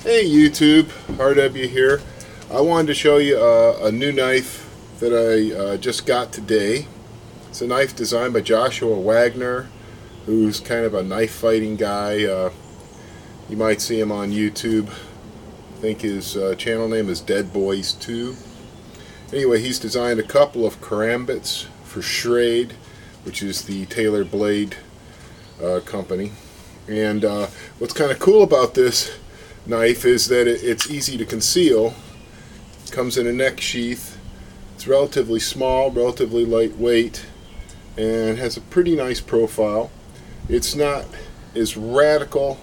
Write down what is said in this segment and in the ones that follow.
Hey YouTube, RW here. I wanted to show you a new knife that I just got today. It's a knife designed by Joshua Waggoner, who's kind of a knife fighting guy. You might see him on YouTube. I think his channel name is Dead Boys 2. Anyway, he's designed a couple of Karambits for Schrade, which is the Taylor Blade company. And what's kind of cool about this knife is that it's easy to conceal. It comes in a neck sheath. It's relatively small, relatively lightweight, and has a pretty nice profile. It's not as radical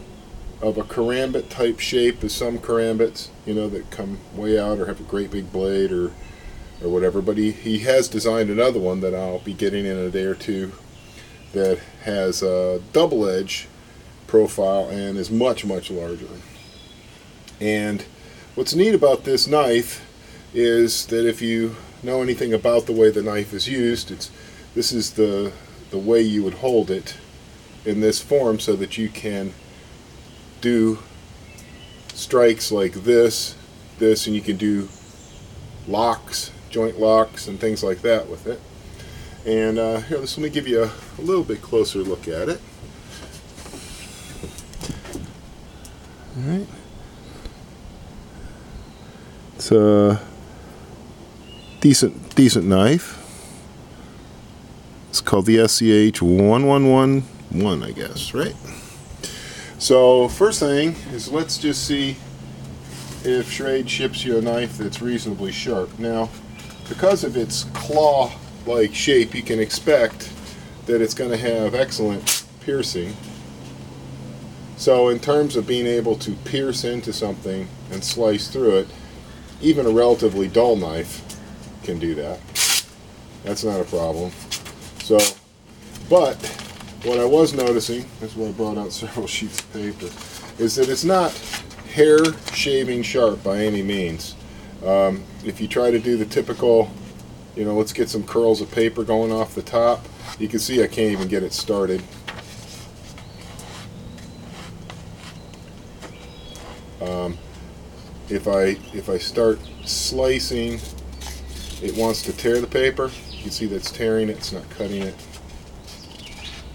of a karambit type shape as some karambits, you know, that come way out or have a great big blade or whatever, but he has designed another one that I'll be getting in a day or two that has a double edge profile and is much larger. And what's neat about this knife is that if you know anything about the way the knife is used, this is the way you would hold it in this form so that you can do strikes like this, and you can do locks, joint locks and things like that with it. And here, let me give you a little bit closer look at it. Alright. It's a decent knife. It's called the SCH 1111, I guess, right? So first thing is, let's just see if Schrade ships you a knife that's reasonably sharp. Now, because of its claw-like shape, you can expect that it's going to have excellent piercing. So in terms of being able to pierce into something and slice through it, even a relatively dull knife can do that. That's not a problem. So, but what I was noticing, that's why I brought out several sheets of paper, is that it's not hair shaving sharp by any means. If you try to do the typical, you know, let's get some curls of paper going off the top, you can see I can't even get it started. If I start slicing, it wants to tear the paper. You can see that's tearing it, it's not cutting it.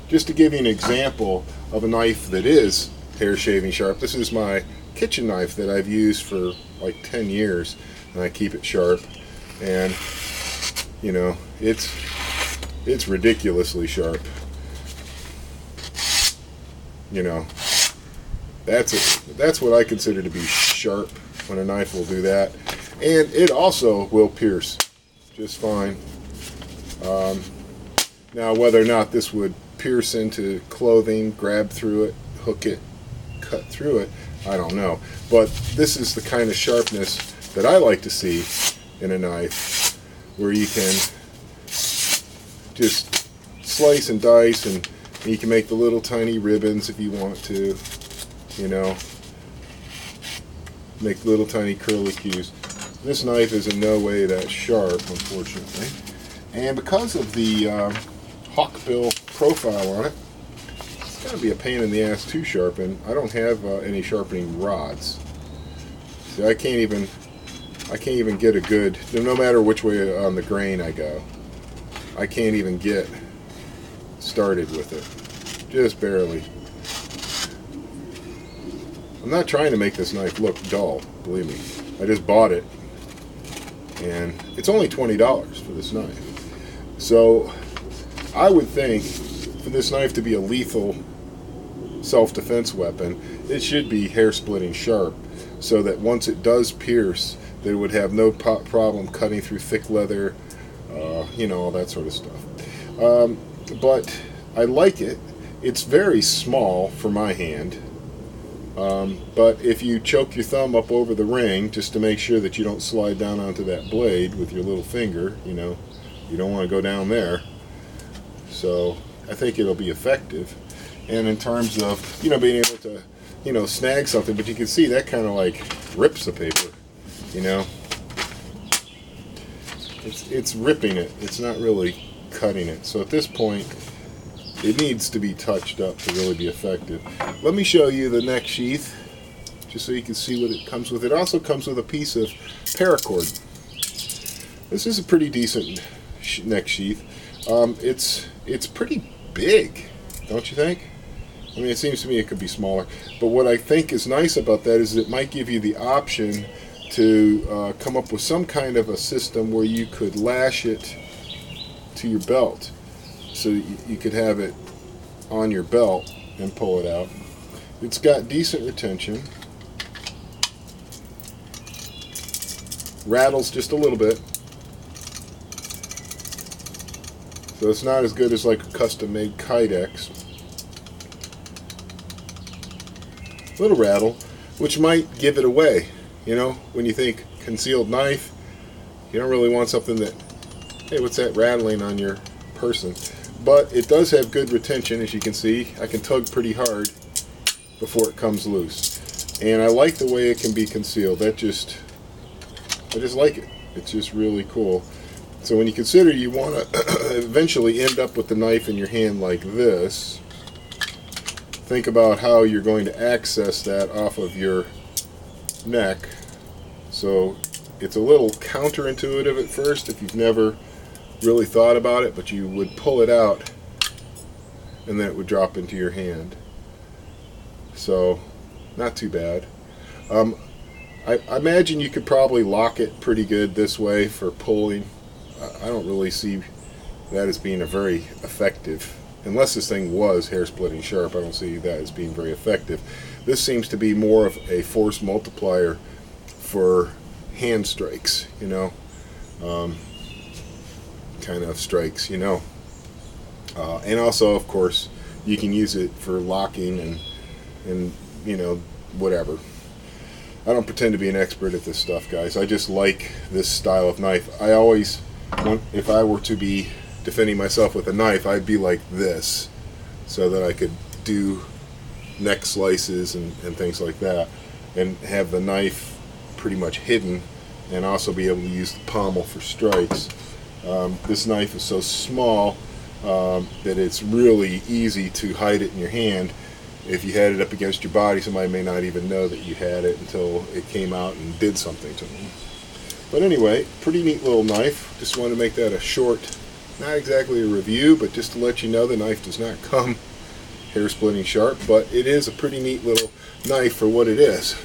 Just to give you an example of a knife that is hair shaving sharp, this is my kitchen knife that I've used for like 10 years, and I keep it sharp, and you know, it's ridiculously sharp. You know, that's what I consider to be sharp when a knife will do that. And it also will pierce just fine. Now, whether or not this would pierce into clothing, grab through it, hook it, cut through it, I don't know. But this is the kind of sharpness that I like to see in a knife, where you can just slice and dice, and you can make the little tiny ribbons if you want to, you know, make little tiny curlicues. This knife is in no way that sharp, unfortunately. And because of the hawkbill profile on it, it's going to be a pain in the ass to sharpen. I don't have any sharpening rods. See, I can't even get a good, no matter which way on the grain I go, I can't even get started with it. Just barely. I'm not trying to make this knife look dull, believe me. I just bought it, and it's only $20 for this knife. So I would think for this knife to be a lethal self-defense weapon, it should be hair-splitting sharp, so that once it does pierce, that it would have no problem cutting through thick leather, you know, all that sort of stuff. But I like it. It's very small for my hand. But if you choke your thumb up over the ring just to make sure that you don't slide down onto that blade with your little finger, you know, you don't want to go down there. So I think it'll be effective. And in terms of, you know, being able to, you know, snag something, but you can see that kind of like rips the paper, you know. It's ripping it. It's not really cutting it. So at this point, it needs to be touched up to really be effective. Let me show you the neck sheath. just so you can see what it comes with. It also comes with a piece of paracord. This is a pretty decent neck sheath. It's pretty big, don't you think? I mean, it seems to me it could be smaller. But what I think is nice about that is it might give you the option to come up with some kind of a system where you could lash it to your belt. So you could have it on your belt and pull it out. It's got decent retention. Rattles just a little bit. So it's not as good as like a custom-made Kydex. Little rattle, which might give it away. You know, when you think concealed knife, you don't really want something that, hey, what's that rattling on your person? But it does have good retention, as you can see. I can tug pretty hard before it comes loose. And I like the way it can be concealed. I just like it. It's just really cool. So when you consider you want to eventually end up with the knife in your hand like this, think about how you're going to access that off of your neck. So it's a little counterintuitive at first if you've never really thought about it, but you would pull it out and then it would drop into your hand. So not too bad. I imagine you could probably lock it pretty good this way for pulling. I don't really see that as being a very effective, unless this thing was hair splitting sharp. I don't see that as being very effective. This seems to be more of a force multiplier for hand strikes, you know, kind of strikes, you know. And also, of course, you can use it for locking and you know, whatever. I don't pretend to be an expert at this stuff, guys. I just like this style of knife. I always, if I were to be defending myself with a knife, I'd be like this, so that I could do neck slices and things like that, and have the knife pretty much hidden, and also be able to use the pommel for strikes. This knife is so small that it's really easy to hide it in your hand. If you had it up against your body, somebody may not even know that you had it until it came out and did something to them. But anyway, pretty neat little knife. Just wanted to make that a short, not exactly a review, but just to let you know the knife does not come hair splitting sharp, but it is a pretty neat little knife for what it is.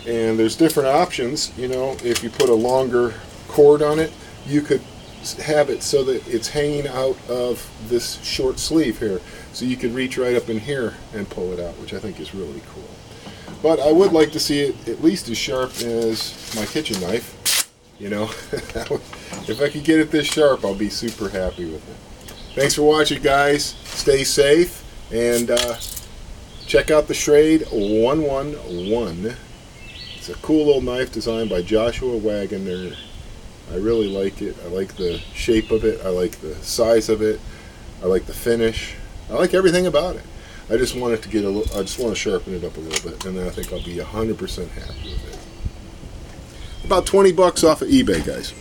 And there's different options. You know, if you put a longer cord on it, you could have it so that it's hanging out of this short sleeve here, so you could reach right up in here and pull it out, which I think is really cool. But I would like to see it at least as sharp as my kitchen knife. You know, if I could get it this sharp, I'll be super happy with it. Thanks for watching, guys. Stay safe, and check out the Schrade 111. It's a cool little knife designed by Joshua Waggoner. I really like it. I like the shape of it. I like the size of it. I like the finish. I like everything about it. I just want it to get a little. I just want to sharpen it up a little bit, and then I think I'll be 100% happy with it. About $20 off of eBay, guys.